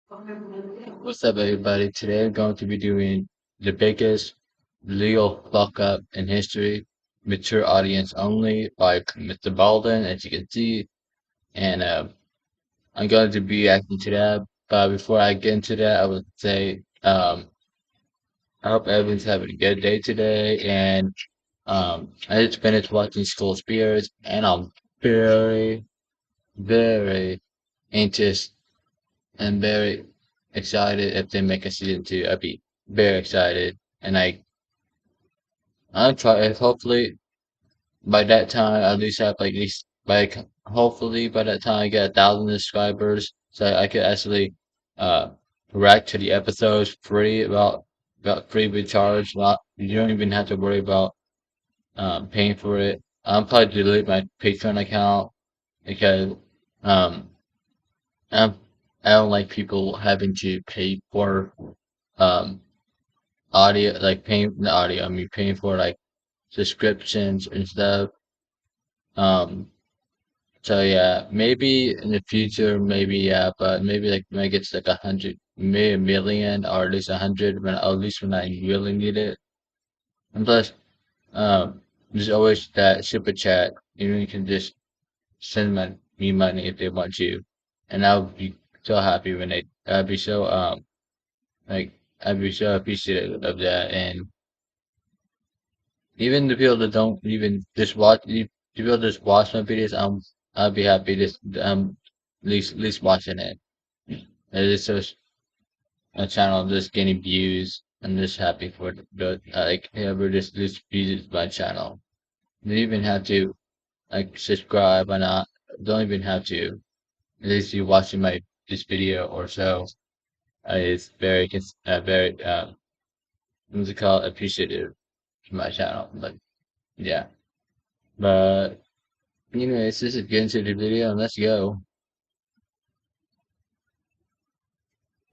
What's up, everybody? Today I'm going to be doing the biggest legal fuck up in history, mature audience only, by MrBallen, as you can see. And I'm going to be reacting to that. But before I get into that, I would say I hope everyone's having a good day today. And I just finished watching School Spears, and I'm very, very anxious and very excited if they make a season two. I'd be very excited. And I'll try it. Hopefully by that time I at least have like at least hopefully by that time I get 1,000 subscribers so I could actually uh react to the episodes free about free with charge. Not you don't even have to worry about paying for it. I'll probably delete my Patreon account because um I'm, I don't like people having to pay for um audio, like paying the audio. I mean paying for like subscriptions and stuff. Um, so yeah, maybe in the future, maybe yeah, but maybe like when it gets like 100, maybe a million, or at least 100, when at least when I really need it. And plus, there's always that super chat. You can just send me money if they want to, and I'll be so happy when they. I'd be so like I'd be so appreciative of that. And even the people that don't even just watch, the people that just watch my videos, I'll be happy just at least watching it. It is just a channel just getting views. I'm just happy for the like whoever just views my channel. You don't even have to like subscribe or not. Don't even have to. At least you watching my this video or so. It's very very what's it called, appreciative to my channel. But yeah, but anyways, this is get into the video and let's go.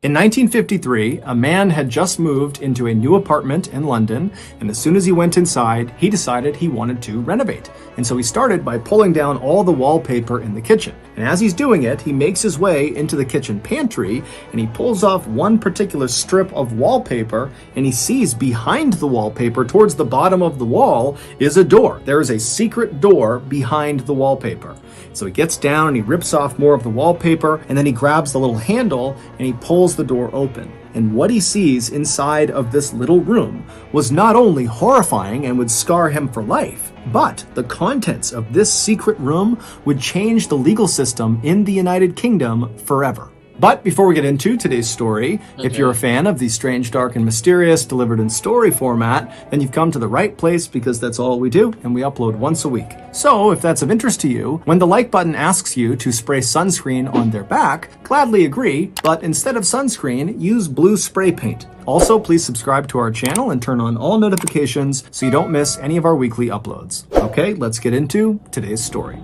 In 1953, a man had just moved into a new apartment in London, and as soon as he went inside, he decided he wanted to renovate. And so he started by pulling down all the wallpaper in the kitchen. And as he's doing it, he makes his way into the kitchen pantry, and he pulls off one particular strip of wallpaper, and he sees behind the wallpaper, towards the bottom of the wall, is a door. There is a secret door behind the wallpaper. So he gets down and he rips off more of the wallpaper, and then he grabs the little handle and he pulls the door open. And what he sees inside of this little room was not only horrifying and would scar him for life, but the contents of this secret room would change the legal system in the United Kingdom forever. But before we get into today's story, if you're a Okay. fan of the strange, dark, and mysterious delivered in story format, then you've come to the right place, because that's all we do, and we upload once a week. So if that's of interest to you, when the like button asks you to spray sunscreen on their back, gladly agree, but instead of sunscreen, use blue spray paint. Also, please subscribe to our channel and turn on all notifications so you don't miss any of our weekly uploads. Okay, let's get into today's story.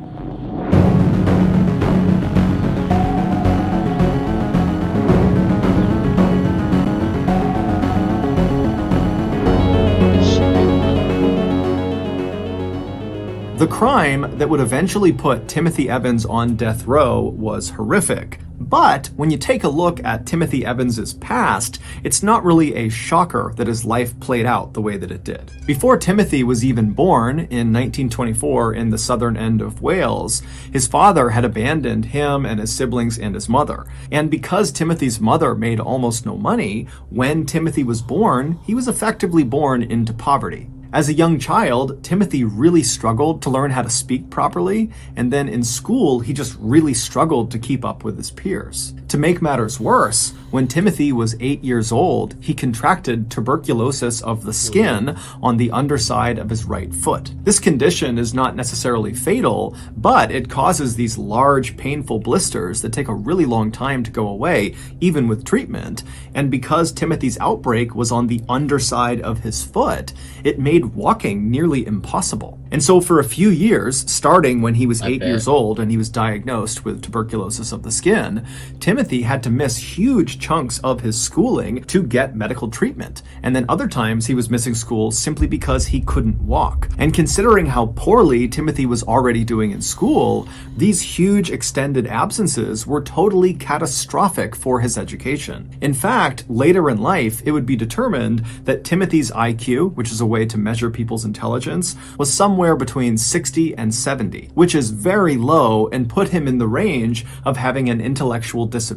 The crime that would eventually put Timothy Evans on death row was horrific. But when you take a look at Timothy Evans's past, it's not really a shocker that his life played out the way that it did. Before Timothy was even born in 1924 in the southern end of Wales, his father had abandoned him and his siblings and his mother. And because Timothy's mother made almost no money, when Timothy was born, he was effectively born into poverty. As a young child, Timothy really struggled to learn how to speak properly, and then in school, he just really struggled to keep up with his peers. To make matters worse, when Timothy was 8 years old, he contracted tuberculosis of the skin on the underside of his right foot. This condition is not necessarily fatal, but it causes these large, painful blisters that take a really long time to go away, even with treatment. And because Timothy's outbreak was on the underside of his foot, it made walking nearly impossible. And so for a few years, starting when he was I 8 bet. years old and he was diagnosed with tuberculosis of the skin, Timothy Timothy had to miss huge chunks of his schooling to get medical treatment. And then other times he was missing school simply because he couldn't walk. And considering how poorly Timothy was already doing in school, these huge extended absences were totally catastrophic for his education. In fact, later in life, it would be determined that Timothy's IQ, which is a way to measure people's intelligence, was somewhere between 60 and 70, which is very low and put him in the range of having an intellectual disability.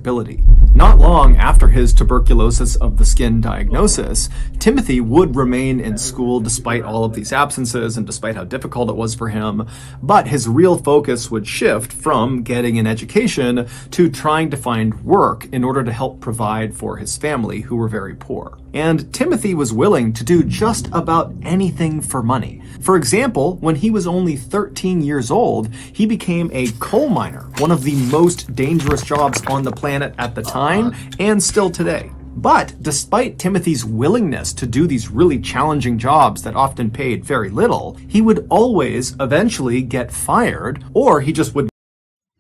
Not long after his tuberculosis of the skin diagnosis, Timothy would remain in school despite all of these absences and despite how difficult it was for him, but his real focus would shift from getting an education to trying to find work in order to help provide for his family, who were very poor. And Timothy was willing to do just about anything for money. For example, when he was only 13 years old, he became a coal miner, one of the most dangerous jobs on the planet at the time and still today. But despite Timothy's willingness to do these really challenging jobs that often paid very little, he would always eventually get fired, or he just would.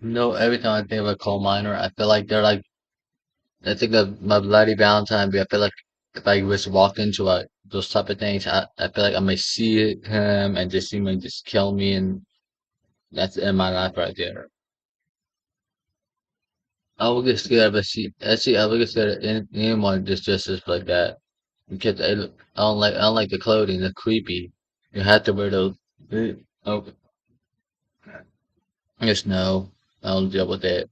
Every time I think of a coal miner, I feel like they're like, I think of my Bloody Valentine, but I feel like if I was to walk into those type of things, I feel like I may see him and just see him just kill me, and that's in my life right there. I would get scared if I would get scared of anyone just like that. Because I don't like the clothing, they're creepy. You have to wear those. Oh, just no, I don't deal with it.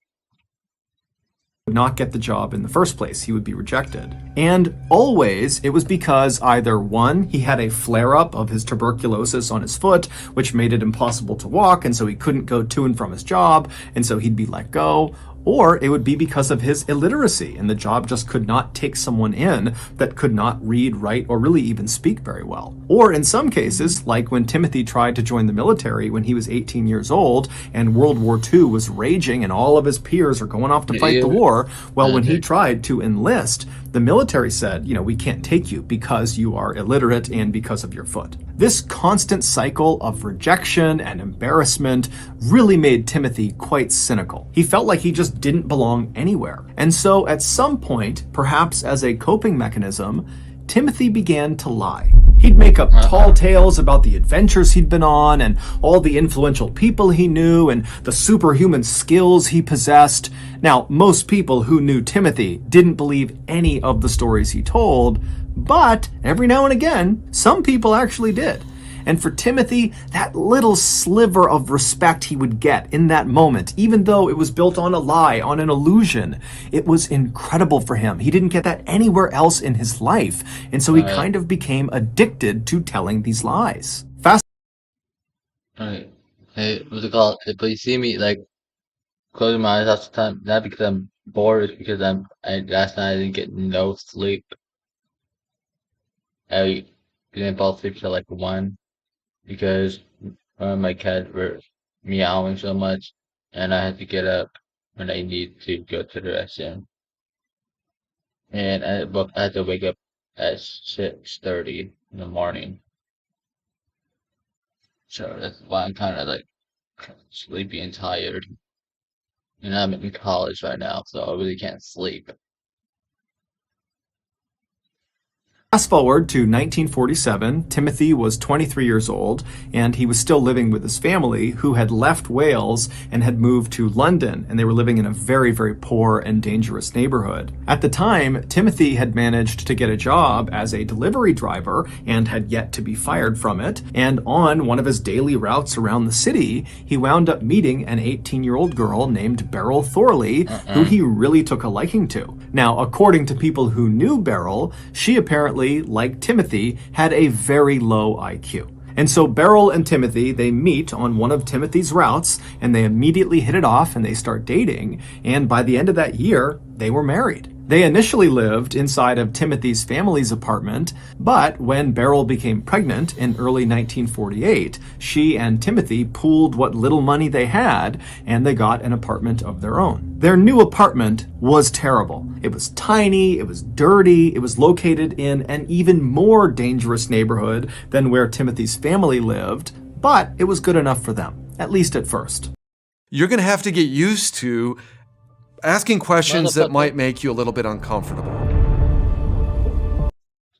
Not get the job in the first place. He would be rejected. And always it was because either one, he had a flare-up of his tuberculosis on his foot, which made it impossible to walk, and so he couldn't go to and from his job, and so he'd be let go, or it would be because of his illiteracy, and the job just could not take someone in that could not read, write, or really even speak very well. Or in some cases, like when Timothy tried to join the military when he was 18 years old, and World War II was raging and all of his peers are going off to fight the war, well, when he tried to enlist, the military said, we can't take you because you are illiterate and because of your foot. This constant cycle of rejection and embarrassment really made Timothy quite cynical. He felt like he just didn't belong anywhere. And so at some point, perhaps as a coping mechanism, Timothy began to lie. He'd make up tall tales about the adventures he'd been on and all the influential people he knew and the superhuman skills he possessed. Now, most people who knew Timothy didn't believe any of the stories he told, but every now and again, some people actually did. And for Timothy, that little sliver of respect he would get in that moment, even though it was built on a lie, on an illusion, it was incredible for him. He didn't get that anywhere else in his life. And so he kind of became addicted to telling these lies. Alright. Hey, what's it called? If you see me closing my eyes half the time, not because I'm bored, it's because last night I didn't get no sleep. I didn't fall asleep till 1. Because my cats were meowing so much, and I had to get up when I need to go to the restroom. And I had to wake up at 6:30 in the morning. So that's why I'm kind of sleepy and tired. And I'm in college right now, so I really can't sleep. Fast forward to 1947, Timothy was 23 years old, and he was still living with his family, who had left Wales and had moved to London, and they were living in a very, very poor and dangerous neighborhood. At the time, Timothy had managed to get a job as a delivery driver and had yet to be fired from it, and on one of his daily routes around the city, he wound up meeting an 18-year-old girl named Beryl Thorley, who he really took a liking to. Now, according to people who knew Beryl, she apparently, like Timothy, had a very low IQ. And so Beryl and Timothy, they meet on one of Timothy's routes, and they immediately hit it off and they start dating. And by the end of that year, they were married. They initially lived inside of Timothy's family's apartment, but when Beryl became pregnant in early 1948, she and Timothy pooled what little money they had, and they got an apartment of their own. Their new apartment was terrible. It was tiny, it was dirty, it was located in an even more dangerous neighborhood than where Timothy's family lived, but it was good enough for them, at least at first. You're going to have to get used to asking questions that Motherfucker. might make you a little bit uncomfortable.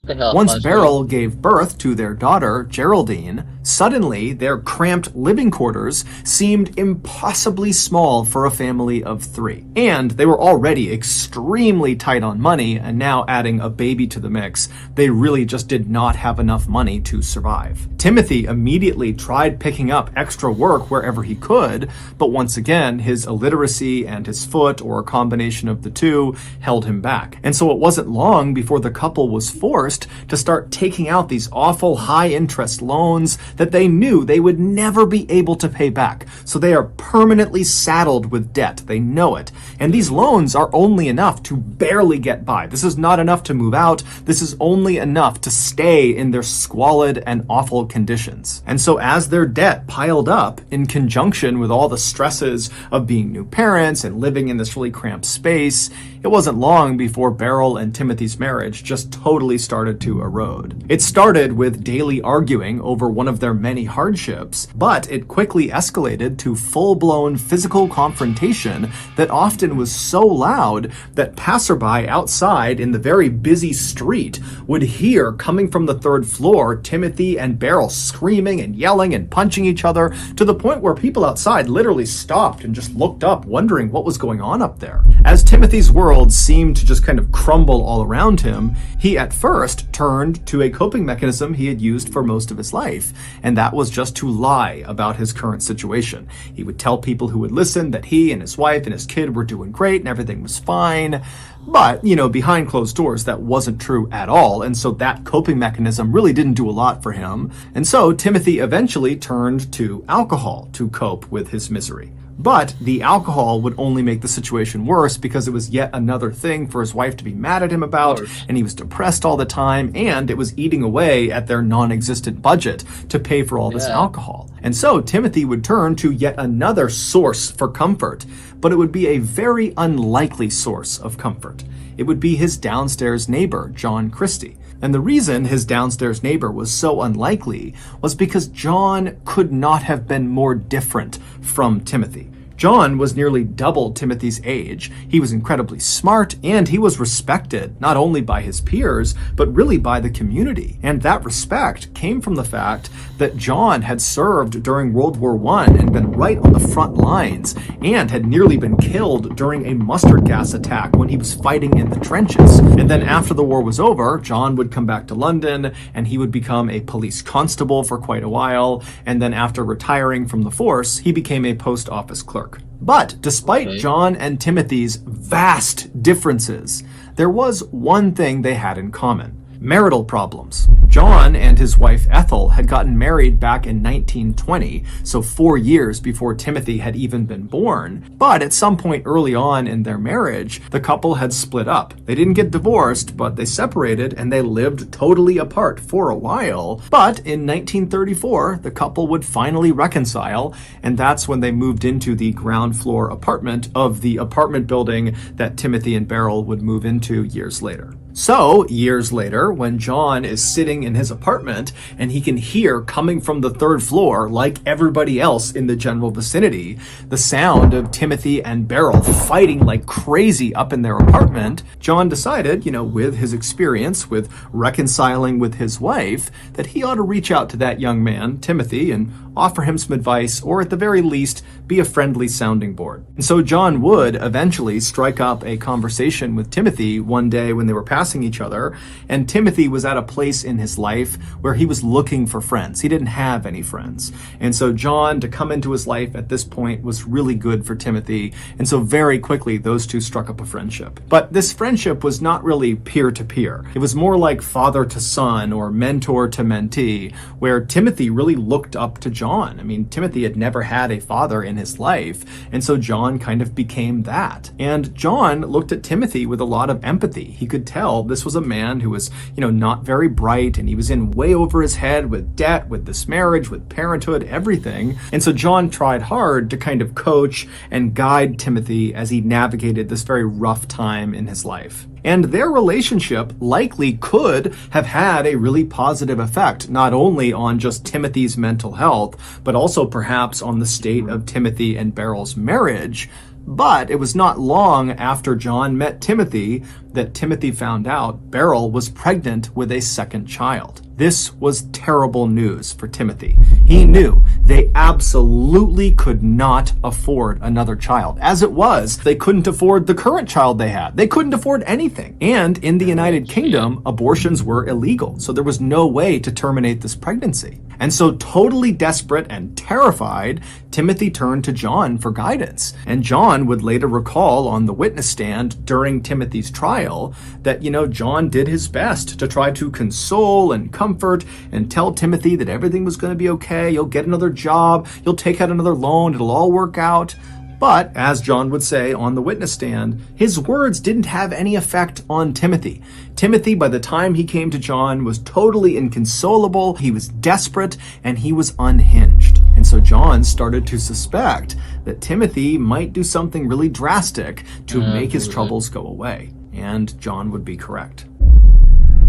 What the hell, Once Flash? Beryl gave birth to their daughter, Geraldine, suddenly their cramped living quarters seemed impossibly small for a family of 3. And they were already extremely tight on money, and now adding a baby to the mix, they really just did not have enough money to survive. Timothy immediately tried picking up extra work wherever he could, but once again, his illiteracy and his foot, or a combination of the two, held him back. And so it wasn't long before the couple was forced to start taking out these awful high-interest loans that they knew they would never be able to pay back. So they are permanently saddled with debt. They know it. And these loans are only enough to barely get by. This is not enough to move out. This is only enough to stay in their squalid and awful conditions. And so as their debt piled up, in conjunction with all the stresses of being new parents and living in this really cramped space, it wasn't long before Beryl and Timothy's marriage just totally started to erode. It started with daily arguing over one of their many hardships, but it quickly escalated to full-blown physical confrontation that often was so loud that passerby outside in the very busy street would hear, coming from the 3rd floor, Timothy and Beryl screaming and yelling and punching each other, to the point where people outside literally stopped and just looked up, wondering what was going on up there. As Timothy's world seemed to just kind of crumble all around him, he at first turned to a coping mechanism he had used for most of his life, and that was just to lie about his current situation. He would tell people who would listen that he and his wife and his kid were doing great and everything was fine. But, behind closed doors, that wasn't true at all, and so that coping mechanism really didn't do a lot for him. And so Timothy eventually turned to alcohol to cope with his misery. But the alcohol would only make the situation worse because it was yet another thing for his wife to be mad at him about, and he was depressed all the time, and it was eating away at their non-existent budget to pay for all this alcohol. And so Timothy would turn to yet another source for comfort, but it would be a very unlikely source of comfort. It would be his downstairs neighbor, John Christie. And the reason his downstairs neighbor was so unlikely was because John could not have been more different from Timothy. John was nearly double Timothy's age. He was incredibly smart, and he was respected not only by his peers, but really by the community. And that respect came from the fact that John had served during World War I and been right on the front lines, and had nearly been killed during a mustard gas attack when he was fighting in the trenches. And then after the war was over, John would come back to London, and he would become a police constable for quite a while, and then after retiring from the force, he became a post office clerk. But despite John and Timothy's vast differences, there was one thing they had in common: marital problems. John and his wife Ethel had gotten married back in 1920, so 4 years before Timothy had even been born. But at some point early on in their marriage, the couple had split up. They didn't get divorced, but they separated, and they lived totally apart for a while. But in 1934, the couple would finally reconcile, and that's when they moved into the ground floor apartment of the apartment building that Timothy and Beryl would move into years later. So, years later, when John is sitting in his apartment and he can hear coming from the 3rd floor, like everybody else in the general vicinity, the sound of Timothy and Beryl fighting like crazy up in their apartment, John decided, with his experience with reconciling with his wife, that he ought to reach out to that young man, Timothy, and offer him some advice, or at the very least, be a friendly sounding board. And so John would eventually strike up a conversation with Timothy one day when they were passing each other, and Timothy was at a place in his life where he was looking for friends. He didn't have any friends. And so John, to come into his life at this point, was really good for Timothy, and so very quickly those two struck up a friendship. But this friendship was not really peer-to-peer. It was more like father to son or mentor to mentee, where Timothy really looked up to John. I mean, Timothy had never had a father in his life, and so John kind of became that. And John looked at Timothy with a lot of empathy. He could tell this was a man who was, not very bright, and he was in way over his head with debt, with this marriage, with parenthood, everything. And so John tried hard to kind of coach and guide Timothy as he navigated this very rough time in his life. And their relationship likely could have had a really positive effect, not only on just Timothy's mental health, but also perhaps on the state of Timothy and Beryl's marriage. But it was not long after John met Timothy that Timothy found out Beryl was pregnant with a second child. This was terrible news for Timothy. He knew they absolutely could not afford another child. As it was, they couldn't afford the current child they had. They couldn't afford anything. And in the United Kingdom, abortions were illegal, so there was no way to terminate this pregnancy. And so, totally desperate and terrified, Timothy turned to John for guidance. And John would later recall on the witness stand during Timothy's trial that, John did his best to try to console and comfort and tell Timothy that everything was going to be okay. You'll get another job. You'll take out another loan. It'll all work out. But, as John would say on the witness stand, his words didn't have any effect on Timothy. Timothy, by the time he came to John, was totally inconsolable, he was desperate, and he was unhinged. And so John started to suspect that Timothy might do something really drastic to make his troubles go away. And John would be correct.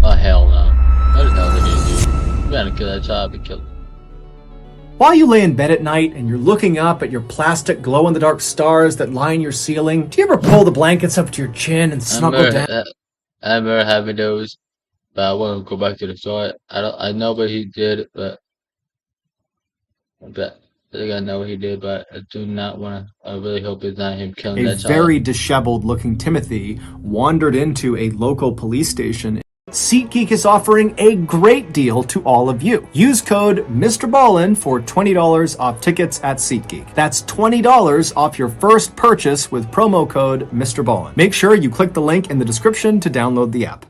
Oh, hell no. What the hell did he do? You gotta kill that child and kill him. While you lay in bed at night and you're looking up at your plastic glow-in-the-dark stars that line your ceiling, do you ever pull the blankets up to your chin and snuggle down? I remember having those, but I want to go back to the story. I know what he did, but I think I know what he did, but I do not want to. I really hope it's not him killing that child. A very disheveled-looking Timothy wandered into a local police station. SeatGeek is offering a great deal to all of you. Use code MrBallen for $20 off tickets at SeatGeek. That's $20 off your first purchase with promo code MrBallen. Make sure you click the link in the description to download the app.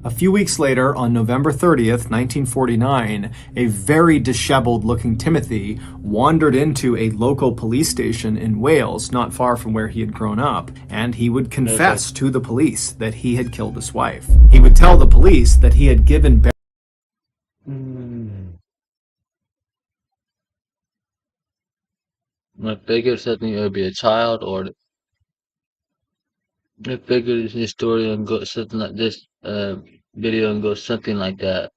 A few weeks later, on November 30th, 1949, a very disheveled-looking Timothy wandered into a local police station in Wales, not far from where he had grown up, and he would confess to the police that he had killed his wife. He would tell the police that he had given I figured something it would be a child, or I figured his story and go something like this video and go something like that.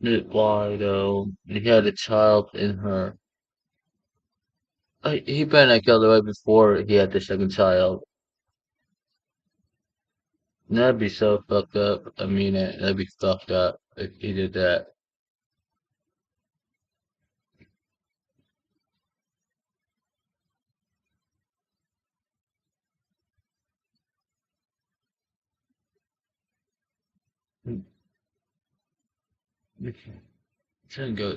Why though? He had a child in her. He better not kill her right before he had the second child. That'd be so fucked up. I mean it. That'd be fucked up if he did that. Trying to go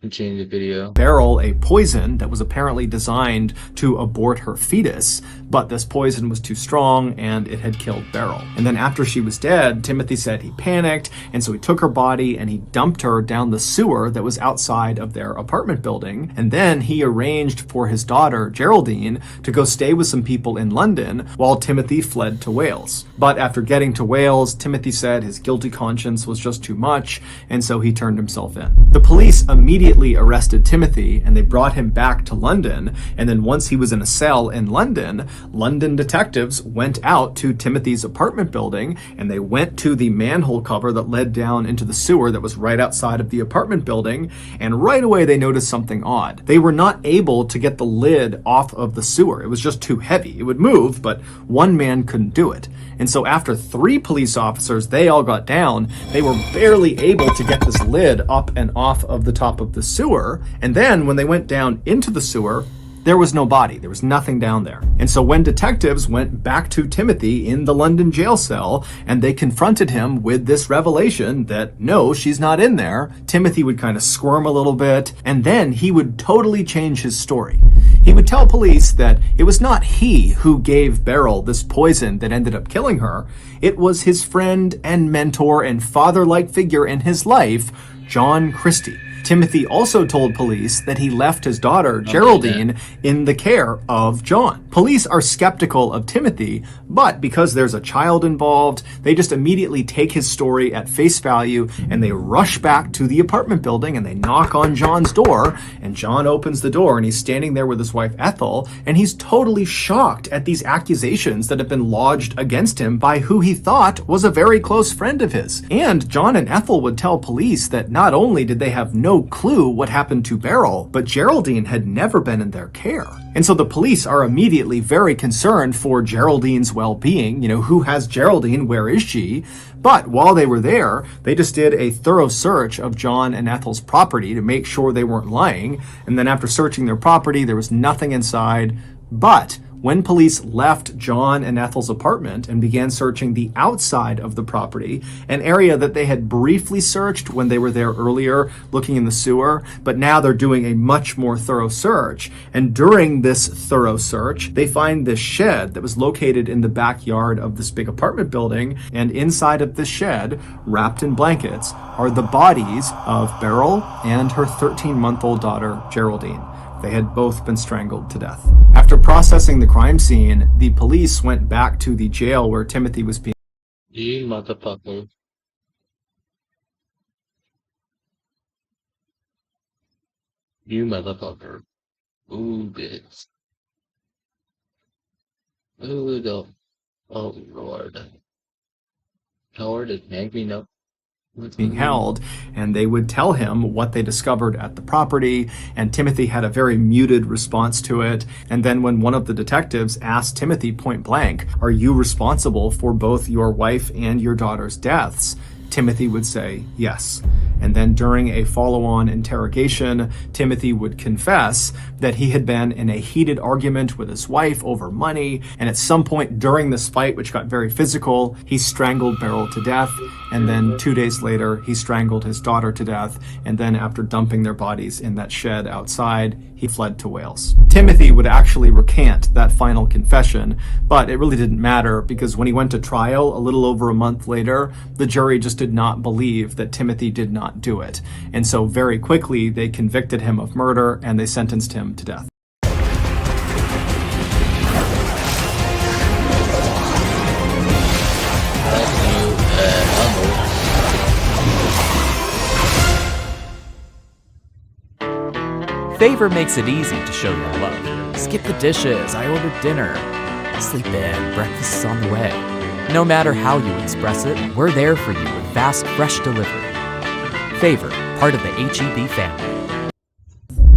continue the video. Beryl a poison that was apparently designed to abort her fetus, but this poison was too strong and it had killed Beryl. And then after she was dead, Timothy said he panicked, and so he took her body and he dumped her down the sewer that was outside of their apartment building. And then he arranged for his daughter, Geraldine, to go stay with some people in London while Timothy fled to Wales. But after getting to Wales, Timothy said his guilty conscience was just too much, and so he turned himself in. The police immediately arrested Timothy and they brought him back to London. And then once he was in a cell in London, London detectives went out to Timothy's apartment building and they went to the manhole cover that led down into the sewer that was right outside of the apartment building. And right away they noticed something odd. They were not able to get the lid off of the sewer. It was just too heavy. It would move, but one man couldn't do it. And so after 3 police officers, they all got down, they were barely able to get this lid up and off of the top of the sewer. And then when they went down into the sewer, there was no body. There was nothing down there. And so when detectives went back to Timothy in the London jail cell and they confronted him with this revelation that, no, she's not in there, Timothy would kind of squirm a little bit, and then he would totally change his story. He would tell police that it was not he who gave Beryl this poison that ended up killing her. It was his friend and mentor and father-like figure in his life, John Christie. Timothy also told police that he left his daughter, Geraldine, in the care of John. Police are skeptical of Timothy, but because there's a child involved, they just immediately take his story at face value and they rush back to the apartment building and they knock on John's door, and John opens the door and he's standing there with his wife Ethel, and he's totally shocked at these accusations that have been lodged against him by who he thought was a very close friend of his. And John and Ethel would tell police that not only did they have no clue what happened to Beryl, but Geraldine had never been in their care. And so the police are immediately very concerned for Geraldine's well-being. You know, who has Geraldine? Where is she? But while they were there, they just did a thorough search of John and Ethel's property to make sure they weren't lying. And then after searching their property, there was nothing inside. But when police left John and Ethel's apartment and began searching the outside of the property, an area that they had briefly searched when they were there earlier, looking in the sewer, but now they're doing a much more thorough search. And during this thorough search, they find this shed that was located in the backyard of this big apartment building, and inside of this shed, wrapped in blankets, are the bodies of Beryl and her 13-month-old daughter, Geraldine. They had both been strangled to death. After processing the crime scene, the police went back to the jail where Timothy was being... You motherfucker. You motherfucker. Ooh, bitch. Ooh, no. Oh, Lord. Lord, it made me know. being held, and they would tell him what they discovered at the property, and Timothy had a very muted response to it. And then when one of the detectives asked Timothy point blank, "Are you responsible for both your wife and your daughter's deaths?" Timothy would say yes. And then during a follow-on interrogation, Timothy would confess that he had been in a heated argument with his wife over money, and at some point during this fight, which got very physical, he strangled Beryl to death, and then 2 days later, he strangled his daughter to death, and then after dumping their bodies in that shed outside, he fled to Wales. Timothy would actually recant that final confession, but it really didn't matter because when he went to trial a little over a month later, the jury just did not believe that Timothy did not do it. And so very quickly, they convicted him of murder and they sentenced him to death. Favor makes it easy to show your love. Skip the dishes, I ordered dinner. Sleep in, breakfast is on the way. No matter how you express it, we're there for you with fast, fresh delivery. Favor, part of the HEB family.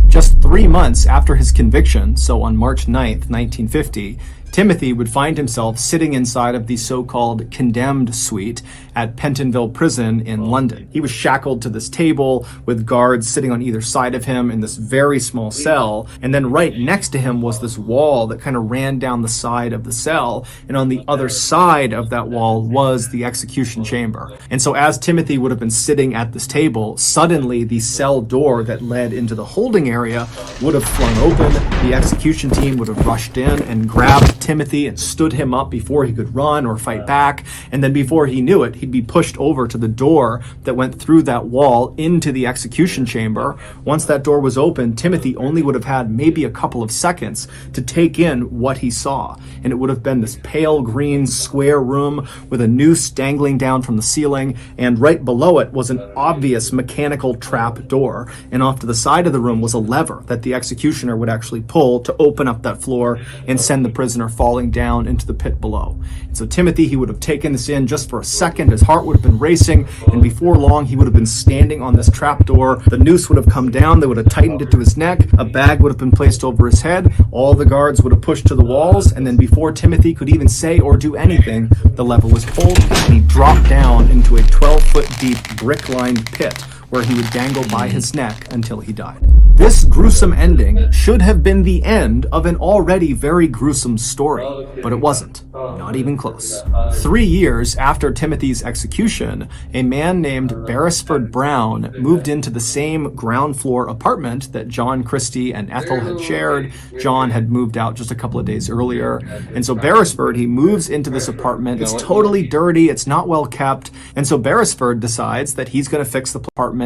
Just 3 months after his conviction, so on March 9th, 1950, Timothy would find himself sitting inside of the so-called condemned suite at Pentonville Prison in London. He was shackled to this table with guards sitting on either side of him in this very small cell, and then right next to him was this wall that kind of ran down the side of the cell, and on the other side of that wall was the execution chamber. And so as Timothy would have been sitting at this table, suddenly the cell door that led into the holding area would have flung open, the execution team would have rushed in and grabbed Timothy and stood him up before he could run or fight back, and then before he knew it, he'd be pushed over to the door that went through that wall into the execution chamber. Once that door was open, Timothy only would have had maybe a couple of seconds to take in what he saw, and it would have been this pale green square room with a noose dangling down from the ceiling, and right below it was an obvious mechanical trap door, and off to the side of the room was a lever that the executioner would actually pull to open up that floor and send the prisoner falling down into the pit below. And so Timothy, he would have taken this in just for a second. His heart would have been racing, and before long he would have been standing on this trapdoor. The noose would have come down, they would have tightened it to his neck, a bag would have been placed over his head, all the guards would have pushed to the walls, and then before Timothy could even say or do anything, the lever was pulled, and he dropped down into a 12-foot deep brick-lined pit where he would dangle by his neck until he died. This gruesome ending should have been the end of an already very gruesome story, but it wasn't. Not even close. 3 years after Timothy's execution, a man named Beresford Brown moved into the same ground floor apartment that John Christie and Ethel had shared. John had moved out just a couple of days earlier. And so Beresford, he moves into this apartment. It's totally dirty. It's not well kept. And so Beresford decides that he's going to fix the apartment.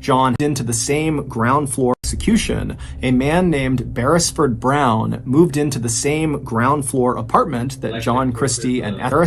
John into the same ground floor execution, a man named Beresford Brown moved into the same ground floor apartment that John Christie and Ethel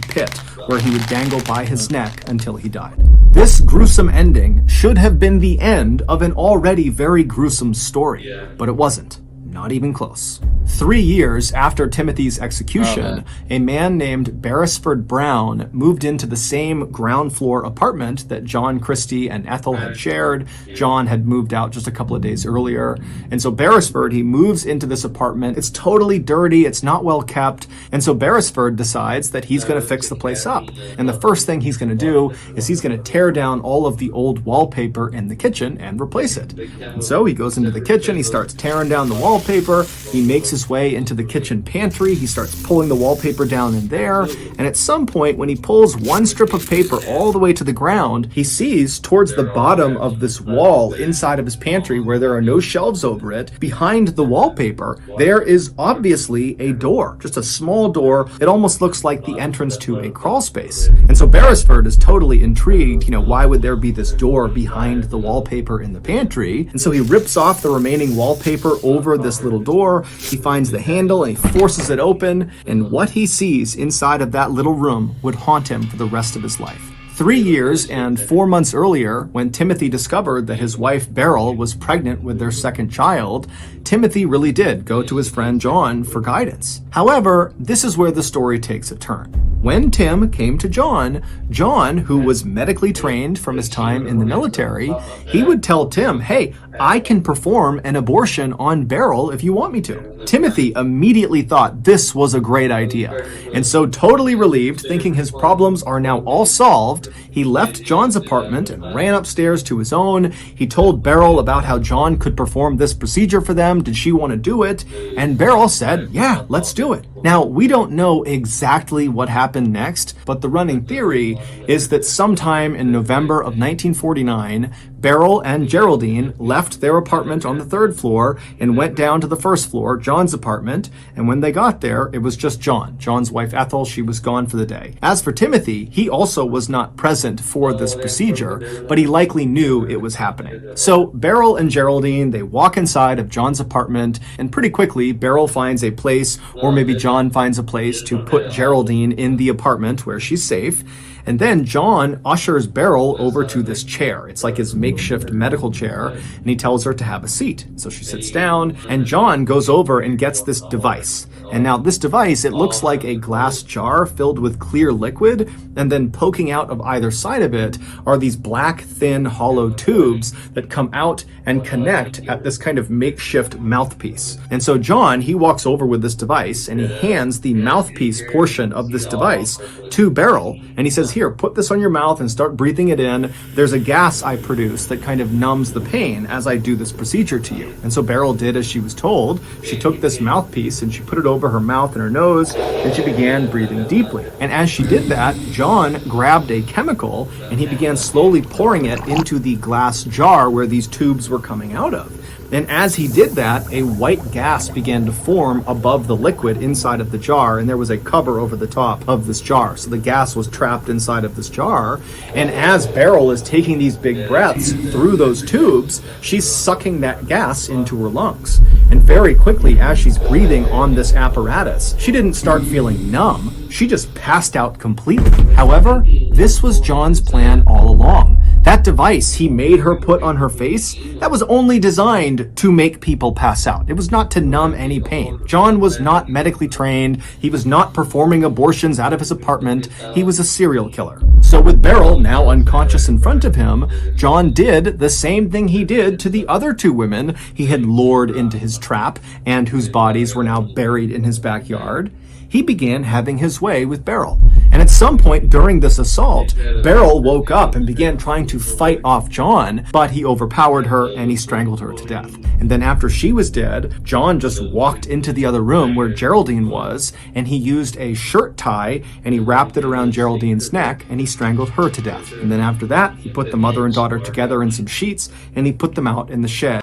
pit, where he would dangle by his neck until he died. This gruesome ending should have been the end of an already very gruesome story, but it wasn't. Not even close. 3 years after Timothy's execution, a man named Beresford Brown moved into the same ground floor apartment that John Christie and Ethel had shared. John had moved out just a couple of days earlier. And so Beresford, he moves into this apartment. It's totally dirty. It's not well kept. And so Beresford decides that he's going to fix the place up. And the first thing he's going to do is he's going to tear down all of the old wallpaper in the kitchen and replace it. And so he goes into the kitchen. He starts tearing down the wallpaper. He makes his way into the kitchen pantry. He starts pulling the wallpaper down in there. And at some point, when he pulls one strip of paper all the way to the ground, he sees towards the bottom of this wall inside of his pantry, where there are no shelves over it, behind the wallpaper, there is obviously a door, just a small door. It almost looks like the entrance to a crawl space. And so Beresford is totally intrigued. Why would there be this door behind the wallpaper in the pantry? And so he rips off the remaining wallpaper over this little door. He finds the handle and he forces it open, and what he sees inside of that little room would haunt him for the rest of his life. 3 years and 4 months earlier, when Timothy discovered that his wife Beryl was pregnant with their second child, Timothy really did go to his friend John for guidance. However, this is where the story takes a turn. When Tim came to John, who was medically trained from his time in the military, he would tell Tim, hey, I can perform an abortion on Beryl if you want me to. Timothy immediately thought this was a great idea. And so, totally relieved, thinking his problems are now all solved, he left John's apartment and ran upstairs to his own. He told Beryl about how John could perform this procedure for them. Did she want to do it? And Beryl said, yeah, let's do it. Now, we don't know exactly what happened next, but the running theory is that sometime in November of 1949, Beryl and Geraldine left their apartment on the 3rd floor and went down to the 1st floor, John's apartment, and when they got there, it was just John. John's wife Ethel, she was gone for the day. As for Timothy, he also was not present for this procedure, but he likely knew it was happening. So Beryl and Geraldine, they walk inside of John's apartment, and pretty quickly, Beryl finds a place, or maybe John finds a place to put Geraldine in the apartment where she's safe. And then John ushers Beryl over to this chair. It's like his makeshift medical chair, and he tells her to have a seat. So she sits down, and John goes over and gets this device. And now this device, it looks like a glass jar filled with clear liquid, and then poking out of either side of it are these black, thin, hollow tubes that come out and connect at this kind of makeshift mouthpiece. And so John, he walks over with this device, and he hands the mouthpiece portion of this device to Beryl, and he says, here, put this on your mouth and start breathing it in. There's a gas I produce that kind of numbs the pain as I do this procedure to you. And so Beryl did as she was told. She took this mouthpiece and she put it over her mouth and her nose, and she began breathing deeply. And as she did that, John grabbed a chemical and he began slowly pouring it into the glass jar where these tubes were coming out of. And as he did that, a white gas began to form above the liquid inside of the jar, and there was a cover over the top of this jar. So the gas was trapped inside of this jar, and as Beryl is taking these big breaths through those tubes, she's sucking that gas into her lungs. And very quickly, as she's breathing on this apparatus, she didn't start feeling numb, she just passed out completely. However, this was John's plan all along. That device he made her put on her face, that was only designed to make people pass out. It was not to numb any pain. John was not medically trained. He was not performing abortions out of his apartment. He was a serial killer. So with Beryl now unconscious in front of him, John did the same thing he did to the other 2 women he had lured into his trap and whose bodies were now buried in his backyard. He began having his way with Beryl. And at some point during this assault, Beryl woke up and began trying to fight off John, but he overpowered her and he strangled her to death. And then after she was dead, John just walked into the other room where Geraldine was, and he used a shirt tie and he wrapped it around Geraldine's neck and he strangled her to death. And then after that, he put the mother and daughter together in some sheets and he put them out in the shed.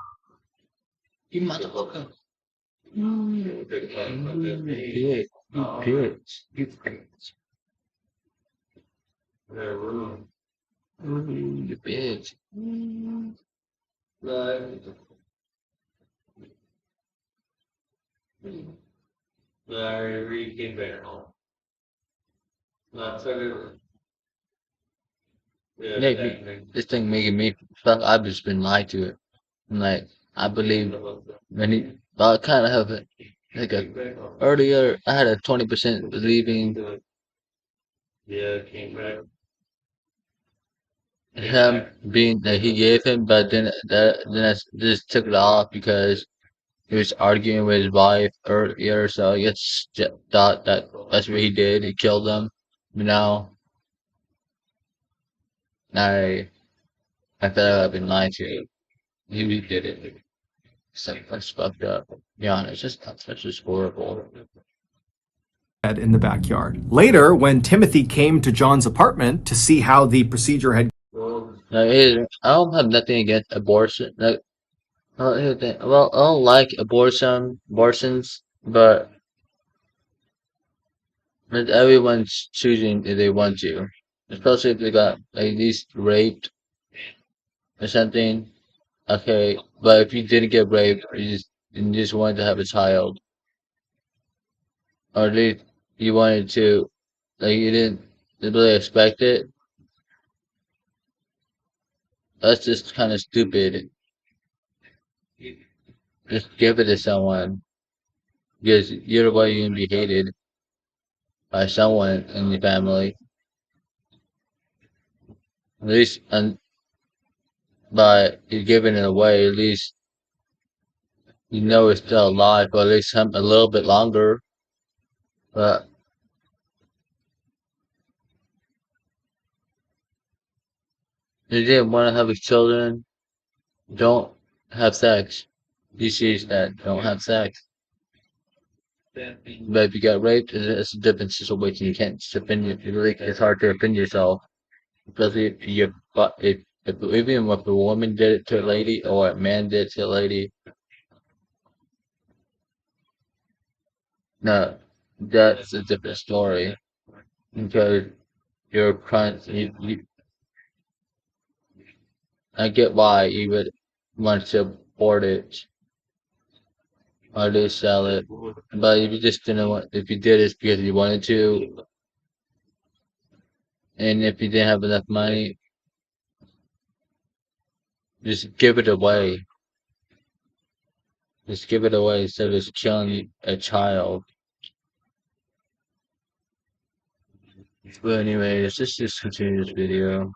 You motherfucker. You bitch. You bitch. You bitch. Ooh, you bitch. Like, we came back home. This thing making me fuck. I've just been lied to it. And like, I believe when he, well, I kind of have it. Like earlier, I had a 20% believing him being that he gave him, but then I just took it off because he was arguing with his wife earlier, so I guess thought that that's what he did. He killed them. But now I I thought I've been lied to. He did it. So that's fucked up. Yeah, that's just horrible. In the backyard. Later, when Timothy came to John's apartment to see how the procedure had I don't have nothing against abortion. Like, here's the thing. Well, I don't like abortions, but everyone's choosing if they want to, especially if they got like, at least raped or something. Okay, but if you didn't get raped, you just wanted to have a child, or at least you wanted to, like you didn't really expect it. That's just kind of stupid. Just give it to someone because you're the way you're gonna be hated by someone in your family. At least, and by you giving it away, at least you know it's still alive for at least a little bit longer. But if you didn't want to have children, don't have sex. You choose that. Don't have sex. But if you got raped, it's a different situation. You can't defend it. It's hard to defend yourself, especially if even if a woman did it to a lady or a man did it to a lady. No, that's a different story because you're trying. I get why you would want to abort it or to sell it, but if you just didn't want, if you did it because you wanted to, and if you didn't have enough money, just give it away. Just give it away instead of just killing a child. But anyways, let's just continue this video.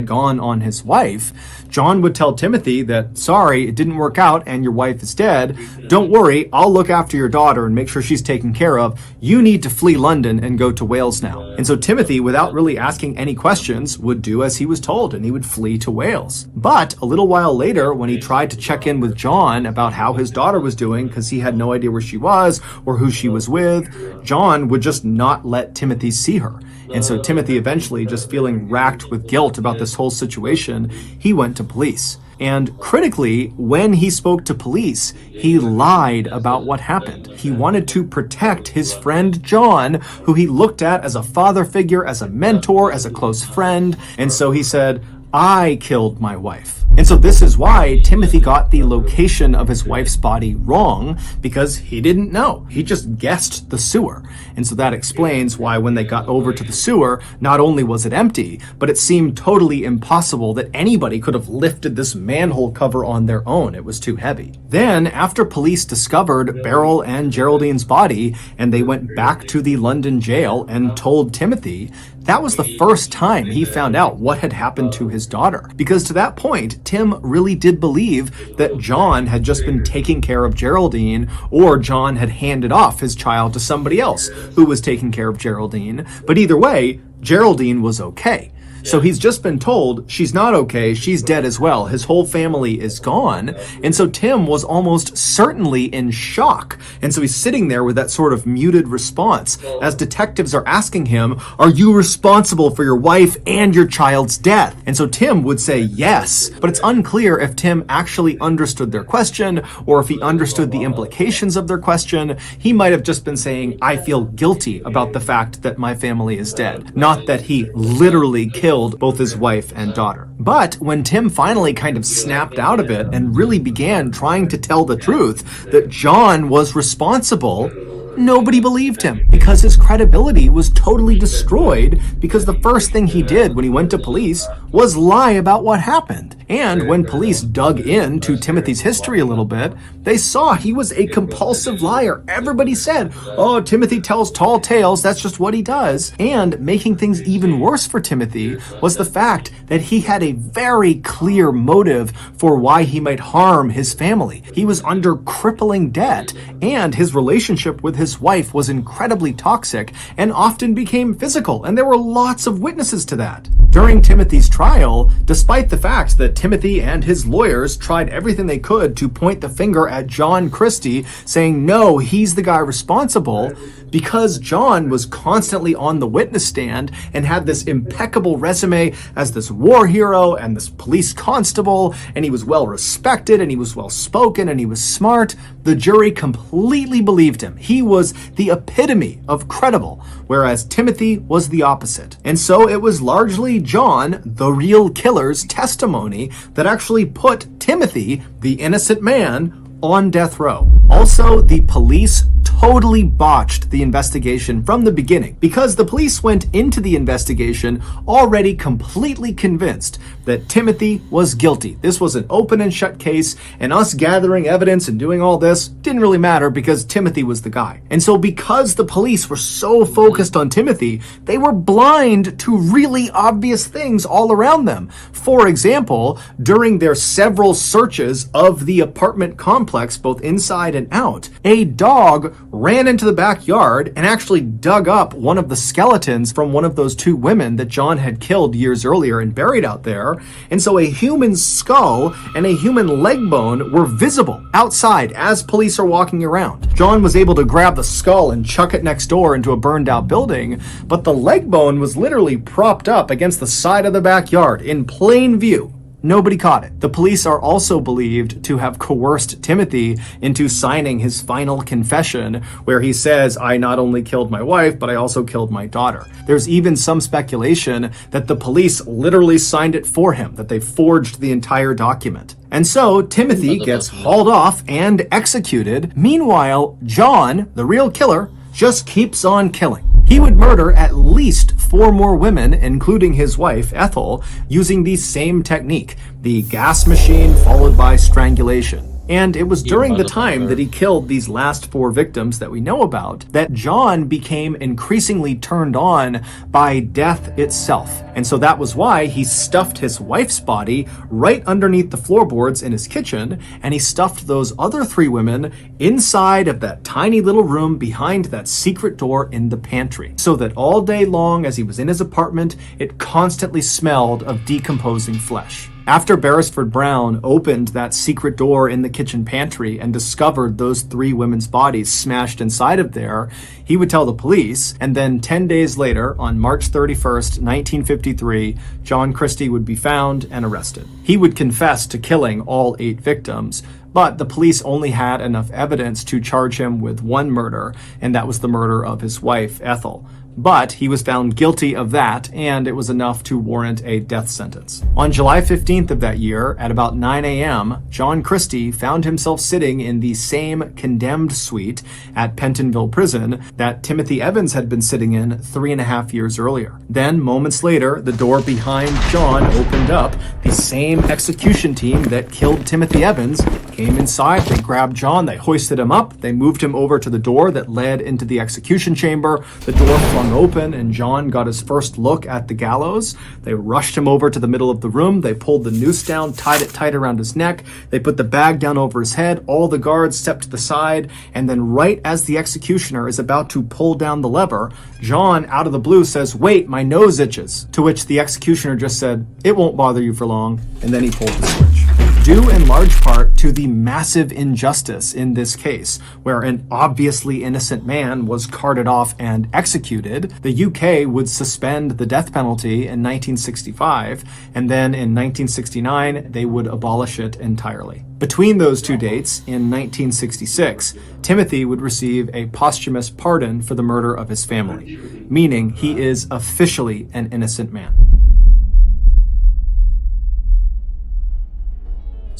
gone on his wife, John would tell Timothy that, sorry, it didn't work out and your wife is dead. Don't worry, I'll look after your daughter and make sure she's taken care of. You need to flee London and go to Wales now. And so Timothy, without really asking any questions, would do as he was told and he would flee to Wales. But a little while later, when he tried to check in with John about how his daughter was doing, because he had no idea where she was or who she was with, John would just not let Timothy see her. And so Timothy, eventually just feeling racked with guilt about this whole situation, he went to police. And critically, when he spoke to police, he lied about what happened. He wanted to protect his friend John, who he looked at as a father figure, as a mentor, as a close friend. And so he said, I killed my wife. And so this is why Timothy got the location of his wife's body wrong, because he didn't know. He just guessed the sewer. And so that explains why when they got over to the sewer, not only was it empty, but it seemed totally impossible that anybody could have lifted this manhole cover on their own. It was too heavy. Then, after police discovered Beryl and Geraldine's body, and they went back to the London jail and told Timothy, that was the first time he found out what had happened to his daughter. Because to that point, Tim really did believe that John had just been taking care of Geraldine, or John had handed off his child to somebody else who was taking care of Geraldine. But either way, Geraldine was okay. So he's just been told she's not okay, she's dead as well, his whole family is gone. And so Tim was almost certainly in shock. And so he's sitting there with that sort of muted response as detectives are asking him, are you responsible for your wife and your child's death? And so Tim would say yes, but it's unclear if Tim actually understood their question or if he understood the implications of their question. He might have just been saying, I feel guilty about the fact that my family is dead, not that he literally killed killed both his wife and daughter. But when Tim finally kind of snapped out of it and really began trying to tell the truth that John was responsible, nobody believed him because his credibility was totally destroyed because the first thing he did when he went to police was lie about what happened. And when police dug into Timothy's history a little bit, they saw he was a compulsive liar. Everybody said, oh, Timothy tells tall tales, that's just what he does. And making things even worse for Timothy was the fact that he had a very clear motive for why he might harm his family. He was under crippling debt, and his relationship with his wife was incredibly toxic and often became physical, and there were lots of witnesses to that. During Timothy's trial, despite the fact that Timothy and his lawyers tried everything they could to point the finger at John Christie, saying, no, he's the guy responsible, because John was constantly on the witness stand and had this impeccable resume as this war hero and this police constable, and he was well respected and he was well spoken and he was smart, the jury completely believed him. He was the epitome of credible, whereas Timothy was the opposite. And so it was largely John, the real killer's testimony that actually put Timothy, the innocent man, on death row. Also, the police totally botched the investigation from the beginning because the police went into the investigation already completely convinced that Timothy was guilty. This was an open and shut case, and us gathering evidence and doing all this didn't really matter because Timothy was the guy. And so because the police were so focused on Timothy, they were blind to really obvious things all around them. For example, during their several searches of the apartment complex, both inside and out, a dog ran into the backyard and actually dug up one of the skeletons from one of those two women that John had killed years earlier and buried out there. And so a human skull and a human leg bone were visible outside as police are walking around. John was able to grab the skull and chuck it next door into a burned out building, but the leg bone was literally propped up against the side of the backyard in plain view. Nobody caught it. The police are also believed to have coerced Timothy into signing his final confession, where he says, I not only killed my wife, but I also killed my daughter. There's even some speculation that the police literally signed it for him, that they forged the entire document. And so Timothy gets hauled off and executed. Meanwhile, John, the real killer, just keeps on killing. He would murder at least 4 more women, including his wife, Ethel, using the same technique, the gas machine followed by strangulation. And it was during the time that he killed these last 4 victims that we know about that John became increasingly turned on by death itself. And so that was why he stuffed his wife's body right underneath the floorboards in his kitchen, and he stuffed those other 3 women inside of that tiny little room behind that secret door in the pantry, so that all day long as he was in his apartment, it constantly smelled of decomposing flesh. After Beresford Brown opened that secret door in the kitchen pantry and discovered those 3 women's bodies smashed inside of there, he would tell the police, and then 10 days later, on March 31st, 1953, John Christie would be found and arrested. He would confess to killing all 8 victims, but the police only had enough evidence to charge him with 1 murder, and that was the murder of his wife, Ethel. But he was found guilty of that, and it was enough to warrant a death sentence. On July 15th of that year, at about 9 a.m., John Christie found himself sitting in the same condemned suite at Pentonville Prison that Timothy Evans had been sitting in 3.5 years earlier. Then, moments later, the door behind John opened up. The same execution team that killed Timothy Evans came inside, they grabbed John, they hoisted him up, they moved him over to the door that led into the execution chamber. The door flung open and John got his first look at the gallows. They rushed him over to the middle of the room. They pulled the noose down, tied it tight around his neck. They put the bag down over his head. All the guards stepped to the side. And then right as the executioner is about to pull down the lever, John, out of the blue, says, "Wait, my nose itches." To which the executioner just said, "It won't bother you for long." And then he pulled the switch. Due in large part to the massive injustice in this case, where an obviously innocent man was carted off and executed, the UK would suspend the death penalty in 1965, and then in 1969, they would abolish it entirely. Between those 2 dates, in 1966, Timothy would receive a posthumous pardon for the murder of his family, meaning he is officially an innocent man.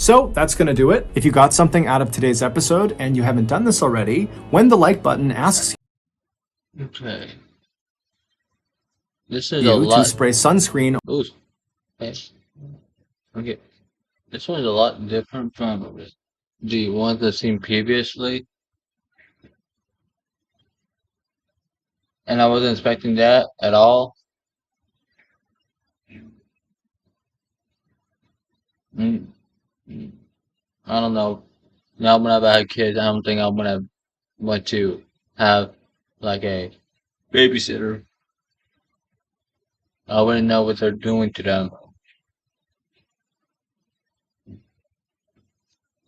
So that's going to do it. If you got something out of today's episode and you haven't done this already, when the like button asks Okay. This is a you to lot. spray sunscreen Ooh. Okay. This one's a lot different from the ones I've seen previously. And I wasn't expecting that at all. Mm, mm, I don't know. Now, whenever I had kids, I don't think I'm gonna want to have like a babysitter. I wouldn't know what they're doing to them.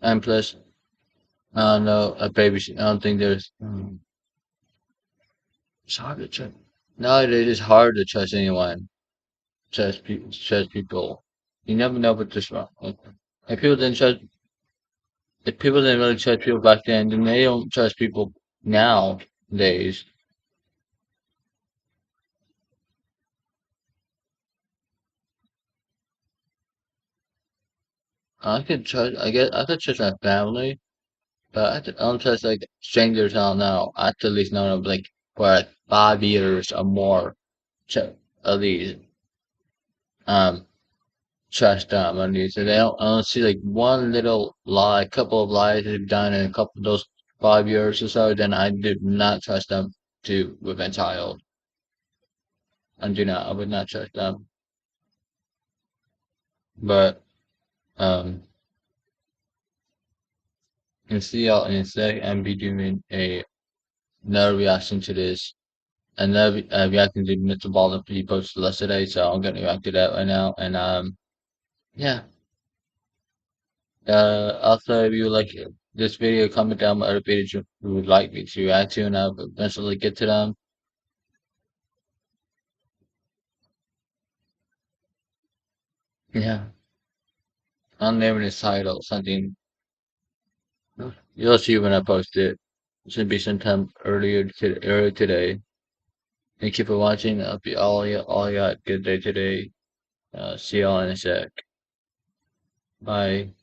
And plus, I don't know, a babysitter. I don't think there's. It's hard to trust. Nowadays, it's hard to trust anyone. Trust people. You never know what this wrong. If people didn't trust, if people didn't really trust people back then they don't trust people nowadays. I could trust. I guess I could trust my family, but I don't trust like strangers. I don't know. I have to at least know them like for like 5 years or more. At least um trust them. At least so they don't. I don't see like one little lie, couple of lies they've done in a couple of those 5 years or so. Then I do not trust them to with a child. I do not. I would not trust them. But um, and see y'all in a sec. And be doing another reaction to this. Another reacting to MrBallen he posted yesterday. So I'm gonna react to that right now. And yeah. Also, if you like this video, comment down what other videos you would like me to react to, and I'll eventually get to them. Yeah, I'm naming this title something. You'll see when I post it. It should be sometime earlier today. Thank you for watching. I'll be all you got. Good day today. See y'all in a sec. Bye.